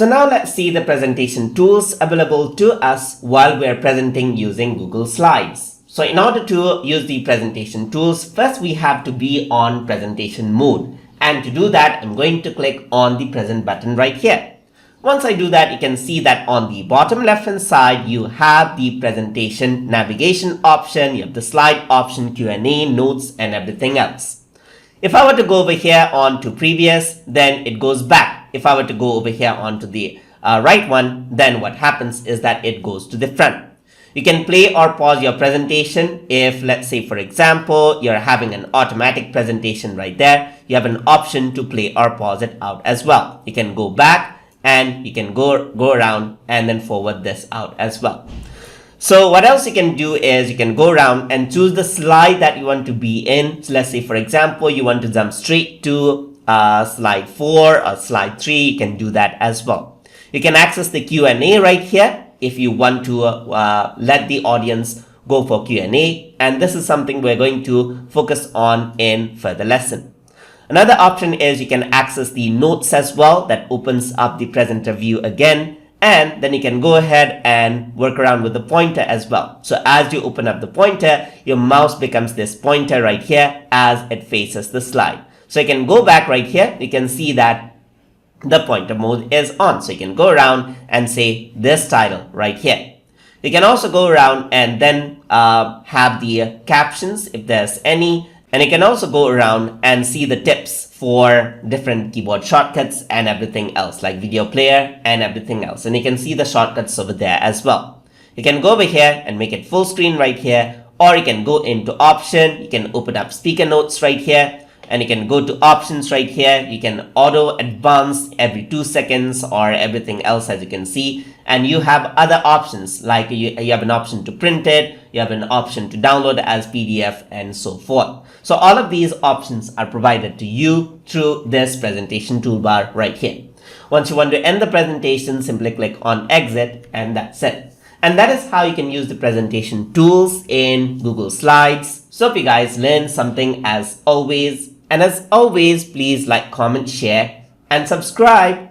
So now let's see the presentation tools available to us while we're presenting using Google Slides. So in order to use the presentation tools, first we have to be on presentation mode. And to do that, I'm going to click on the present button right here. Once I do that, you can see that on the bottom left hand side, you have the presentation navigation option, you have the slide option, Q&A, notes, and everything else. If I were to go over here on to previous, then it goes back. If I were to go over here onto the right one, then what happens is that it goes to the front. You can play or pause your presentation. If, let's say, for example, you're having an automatic presentation right there, you have an option to play or pause it out as well. You can go back and you can go around and then forward this out as well. So what else you can do is you can go around and choose the slide that you want to be in. So let's say, for example, you want to jump straight to slide 4 or slide 3. You can do that as well. You can access the Q&A right here if you want to let the audience go for Q&A. And this is something we're going to focus on in further lesson. Another option is you can access the notes as well. That opens up the presenter view again. And then you can go ahead and work around with the pointer as well. So as you open up the pointer, your mouse becomes this pointer right here as it faces the slide. So you can go back right here. You can see that the pointer mode is on. So you can go around and say this title right here. You can also go around and then have the captions if there's any. And you can also go around and see the tips for different keyboard shortcuts and everything else, like video player and everything else. And you can see the shortcuts over there as well. You can go over here and make it full screen right here, or you can go into option. You can open up speaker notes right here, and you can go to options right here. You can auto advance every 2 seconds or everything else, as you can see. And you have other options, like you have an option to print it, you have an option to download as PDF, and so forth. So all of these options are provided to you through this presentation toolbar right here. Once you want to end the presentation, simply click on exit, and that's it. And that is how you can use the presentation tools in Google Slides. So if you guys learned something as always, and as always, please like, comment, share, and subscribe.